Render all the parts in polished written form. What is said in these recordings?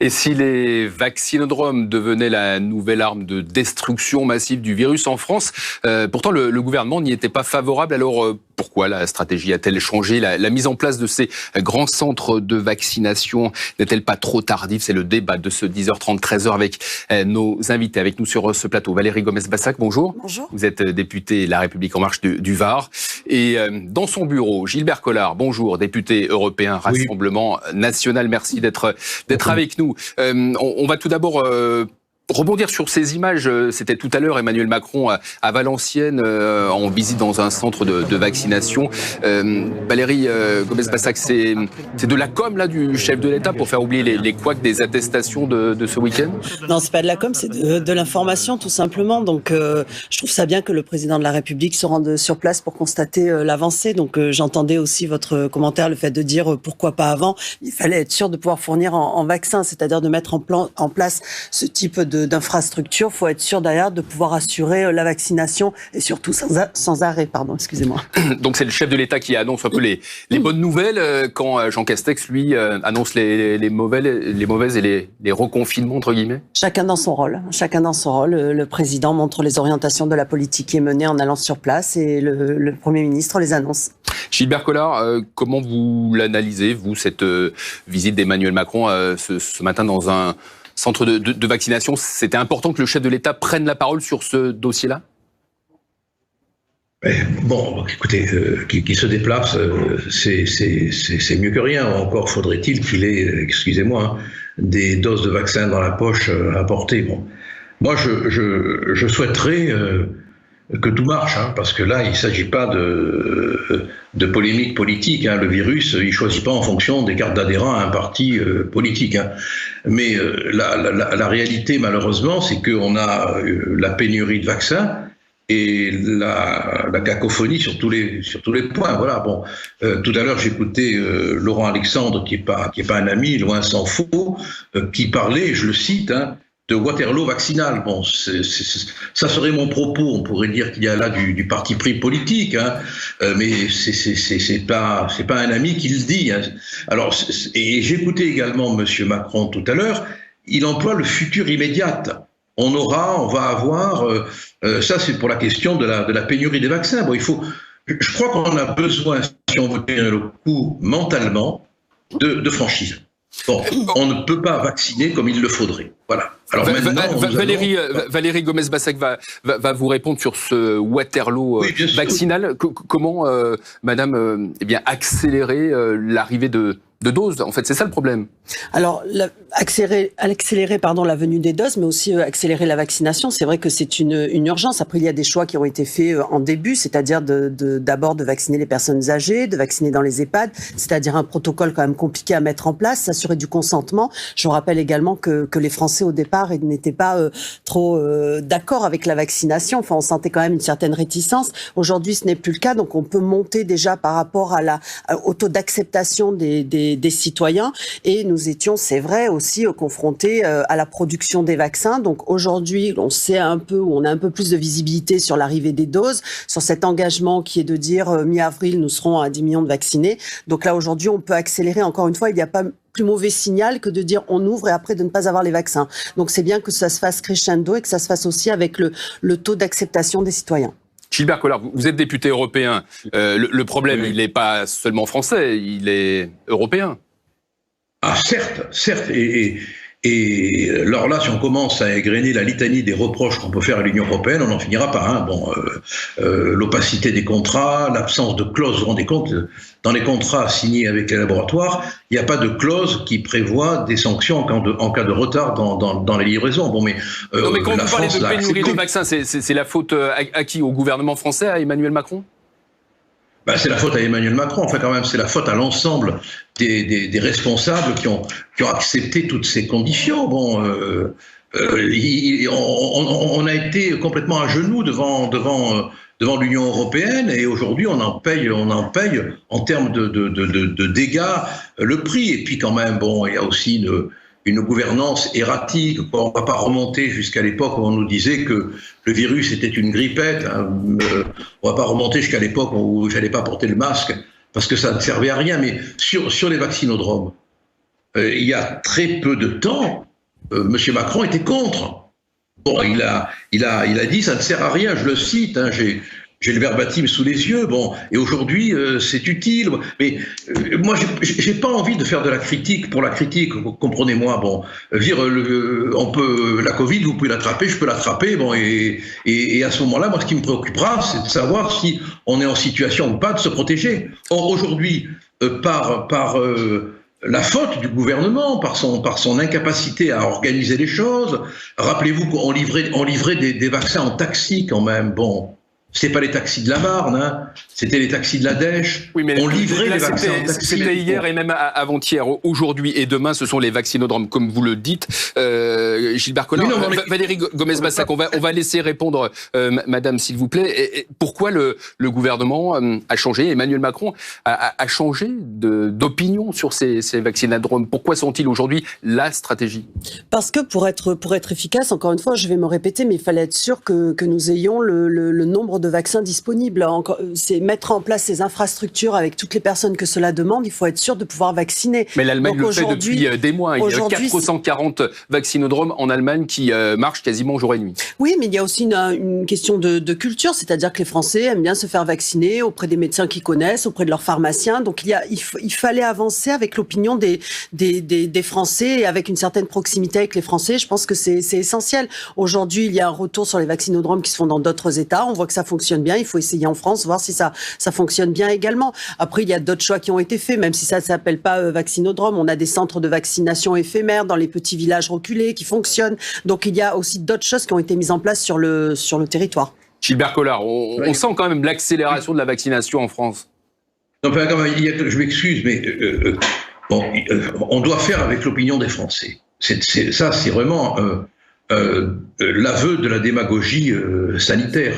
Et si les vaccinodromes devenaient la nouvelle arme de destruction massive du virus en France, pourtant le gouvernement n'y était pas favorable. Alors pourquoi la stratégie a-t-elle changé? La mise en place de ces grands centres de vaccination n'est-elle pas trop tardive? C'est le débat de ce 10h30, 13h avec nos invités. Avec nous sur ce plateau, Valérie Gomez-Bassac, bonjour. Bonjour. Vous êtes députée La République En Marche du Var. Et dans son bureau, Gilbert Collard, bonjour, député européen, Rassemblement National. Merci d'être avec nous. On va tout d'abord rebondir sur ces images. C'était tout à l'heure Emmanuel Macron à Valenciennes en visite dans un centre de vaccination. Valérie Gomez-Bassac, c'est de la com là du chef de l'État pour faire oublier les couacs des attestations de ce week-end? Non, c'est pas de la com, c'est de l'information tout simplement. Donc je trouve ça bien que le président de la République se rende sur place pour constater l'avancée. Donc j'entendais aussi votre commentaire, le fait de dire pourquoi pas avant. Il fallait être sûr de pouvoir fournir en vaccin, c'est-à-dire de mettre en place ce type d'infrastructure. Il faut être sûr derrière de pouvoir assurer la vaccination et surtout sans arrêt. Pardon, excusez-moi. Donc c'est le chef de l'État qui annonce un peu les bonnes nouvelles quand Jean Castex, lui, annonce les mauvaises et les reconfinements, entre guillemets? Chacun dans son rôle. Chacun dans son rôle. Le président montre les orientations de la politique qui est menée en allant sur place et le Premier ministre les annonce. Gilbert Collard, comment vous l'analysez, vous, cette visite d'Emmanuel Macron ce matin dans un centre de vaccination? C'était important que le chef de l'État prenne la parole sur ce dossier-là? Bon, écoutez, qu'il se déplace, c'est mieux que rien. Encore faudrait-il qu'il ait, excusez-moi, des doses de vaccin dans la poche à porter. Bon, moi, je souhaiterais que tout marche, parce que là, il ne s'agit pas de polémique politique. Le virus, il ne choisit pas en fonction des cartes d'adhérents à un parti politique. Mais la réalité, malheureusement, c'est qu'on a la pénurie de vaccins et la cacophonie sur tous les points. Voilà. Bon, tout à l'heure, j'écoutais Laurent Alexandre, qui est pas un ami, loin s'en faut, qui parlait, je le cite, de Waterloo vaccinal. Bon, ça serait mon propos. On pourrait dire qu'il y a là du parti pris politique, mais c'est pas un ami qui le dit. Alors, et j'écoutais également Monsieur Macron tout à l'heure. Il emploie le futur immédiat. On va avoir. Ça, c'est pour la question de la pénurie des vaccins. Bon, je crois qu'on a besoin, si on veut tenir le coup mentalement, de franchise. Bon, on ne peut pas vacciner comme il le faudrait. Voilà. Alors Valérie Gomez-Bassac va vous répondre sur ce Waterloo vaccinal. Comment, madame, accélérer l'arrivée de doses? En fait, c'est ça le problème. Alors, accélérer la venue des doses, mais aussi accélérer la vaccination. C'est vrai que c'est une urgence. Après, il y a des choix qui ont été faits en début, c'est-à-dire d'abord de vacciner les personnes âgées, de vacciner dans les EHPAD, c'est-à-dire un protocole quand même compliqué à mettre en place, s'assurer du consentement. Je vous rappelle également que les Français, au départ, n'étaient pas trop d'accord avec la vaccination. Enfin, on sentait quand même une certaine réticence. Aujourd'hui, ce n'est plus le cas, donc on peut monter déjà par rapport au taux d'acceptation des citoyens. Et nous étions, c'est vrai, aussi confrontés à la production des vaccins. Donc aujourd'hui, on a un peu plus de visibilité sur l'arrivée des doses, sur cet engagement qui est de dire mi-avril, nous serons à 10 millions de vaccinés. Donc là, aujourd'hui, on peut accélérer. Encore une fois, il n'y a pas plus mauvais signal que de dire on ouvre et après de ne pas avoir les vaccins. Donc c'est bien que ça se fasse crescendo et que ça se fasse aussi avec le taux d'acceptation des citoyens. Gilbert Collard, vous êtes député européen. Le problème, il n'est pas seulement français, il est européen. Ah, certes. Et alors là, si on commence à égrener la litanie des reproches qu'on peut faire à l'Union européenne, on n'en finira pas. L'opacité des contrats, l'absence de clauses, vous vous rendez compte, dans les contrats signés avec les laboratoires, il n'y a pas de clause qui prévoit des sanctions en cas de retard dans les livraisons. Bon, mais quand vous parlez de pénurie de vaccins, c'est la faute à qui? Au gouvernement français, à Emmanuel Macron? C'est la faute à Emmanuel Macron. Enfin, quand même, c'est la faute à l'ensemble des responsables qui ont accepté toutes ces conditions. Bon, on a été complètement à genoux devant l'Union européenne et aujourd'hui on en paye en termes de dégâts le prix. Et puis quand même, bon, il y a aussi une gouvernance erratique. On ne va pas remonter jusqu'à l'époque où on nous disait que le virus était une grippette. On ne va pas remonter jusqu'à l'époque où il ne fallait pas porter le masque parce que ça ne servait à rien. Mais sur les vaccinodromes, il y a très peu de temps, M. Macron était contre. Bon, il a dit ça ne sert à rien, je le cite, hein, j'ai le verbatim sous les yeux, bon, et aujourd'hui c'est utile, mais moi j'ai pas envie de faire de la critique pour la critique, comprenez-moi, bon, dire la Covid vous pouvez l'attraper, je peux l'attraper, bon, et à ce moment-là, moi ce qui me préoccupera, c'est de savoir si on est en situation ou pas de se protéger. Or aujourd'hui, par la faute du gouvernement, par son incapacité à organiser les choses. Rappelez-vous qu'on livrait des vaccins en taxi quand même. Bon, c'était pas les taxis de la Marne, hein, c'était les taxis de la Dèche. Oui, mais on livrait les vaccins en taxi. C'était hier et même avant-hier. Aujourd'hui et demain, ce sont les vaccinodromes, comme vous le dites. Gilbert Collard, oui, Valérie Gomez-Bassac, on va laisser répondre, Madame, s'il vous plaît. Et pourquoi le gouvernement a changé, Emmanuel Macron a changé d'opinion sur ces vaccinodromes? Pourquoi sont-ils aujourd'hui la stratégie? Parce que pour être efficace, encore une fois, je vais me répéter, mais il fallait être sûr que nous ayons le nombre de vaccins disponibles. C'est mettre en place ces infrastructures avec toutes les personnes que cela demande. Il faut être sûr de pouvoir vacciner. Mais l'Allemagne le fait depuis des mois. Il y a 440 vaccinodromes en Allemagne qui marchent quasiment jour et nuit. Oui, mais il y a aussi une question de culture, c'est-à-dire que les Français aiment bien se faire vacciner auprès des médecins qu'ils connaissent, auprès de leurs pharmaciens. Donc il fallait avancer avec l'opinion des Français et avec une certaine proximité avec les Français. Je pense que c'est essentiel. Aujourd'hui, il y a un retour sur les vaccinodromes qui se font dans d'autres États. On voit que ça fonctionne bien. Il faut essayer en France, voir si ça fonctionne bien également. Après, il y a d'autres choix qui ont été faits, même si ça ne s'appelle pas vaccinodrome. On a des centres de vaccination éphémères dans les petits villages reculés qui fonctionnent. Donc, il y a aussi d'autres choses qui ont été mises en place sur le territoire. Gilbert Collard, on sent quand même l'accélération de la vaccination en France. Non, je m'excuse, mais on doit faire avec l'opinion des Français. Ça, c'est vraiment l'aveu de la démagogie sanitaire.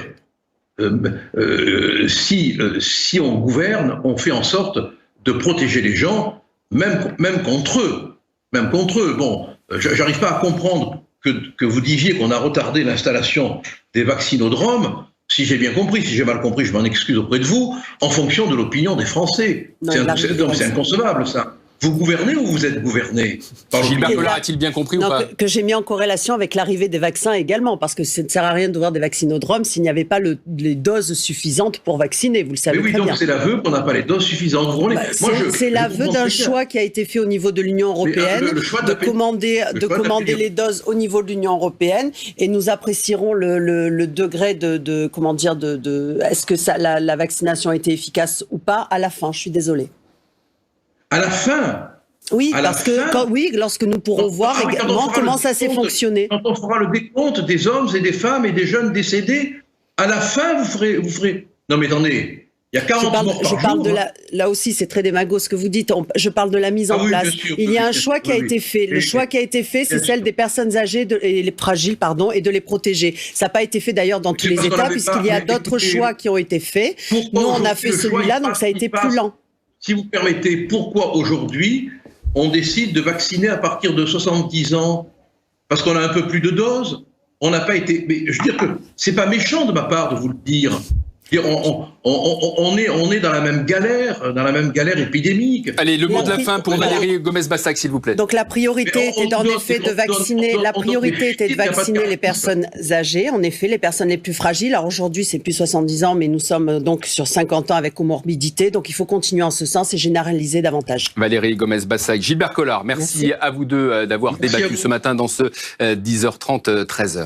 Si on gouverne, on fait en sorte de protéger les gens, même contre eux. Bon, j'arrive pas à comprendre que vous disiez qu'on a retardé l'installation des vaccinodromes. Si j'ai bien compris, si j'ai mal compris, je m'en excuse auprès de vous, en fonction de l'opinion des Français. C'est inconcevable, ça. Vous gouvernez ou vous êtes gouverné? Gilbert Collard a-t-il bien compris ou pas? Que j'ai mis en corrélation avec l'arrivée des vaccins également, parce que ça ne sert à rien d'ouvrir des vaccinodromes s'il n'y avait pas les doses suffisantes pour vacciner, vous le savez très bien. Oui, donc c'est l'aveu qu'on n'a pas les doses suffisantes. C'est l'aveu d'un choix qui a été fait au niveau de l'Union européenne, de commander les doses au niveau de l'Union européenne, et nous apprécierons le degré est-ce que la vaccination a été efficace ou pas à la fin. Je suis désolée. À la fin? Oui, lorsque nous pourrons voir également comment ça s'est fonctionné. Quand on fera le décompte des hommes et des femmes et des jeunes décédés, à la fin, vous ferez... Non mais attendez, il y a 40 morts par jour. Là aussi, c'est très démago ce que vous dites. Je parle de la mise en place. Il y a un choix qui a été fait. Le choix qui a été fait, c'est celle des personnes âgées et les fragiles, et de les protéger. Ça n'a pas été fait d'ailleurs dans tous les États, puisqu'il y a d'autres choix qui ont été faits. Nous, on a fait celui-là, donc ça a été plus lent. Si vous permettez, pourquoi aujourd'hui on décide de vacciner à partir de 70 ans? Parce qu'on a un peu plus de doses? On n'a pas été... Mais je veux dire que c'est pas méchant de ma part de vous le dire. On est dans la même galère épidémique. Allez, le mot de la fin pour Valérie Gomez-Bassac, s'il vous plaît. Donc la priorité était en effet de vacciner. La priorité était de vacciner les personnes âgées, en effet, les personnes les plus fragiles. Alors aujourd'hui, c'est plus 70 ans, mais nous sommes donc sur 50 ans avec comorbidité. Donc il faut continuer en ce sens et généraliser davantage. Valérie Gomez-Bassac, Gilbert Collard, merci à vous deux d'avoir débattu ce matin dans ce 10h30, 13h.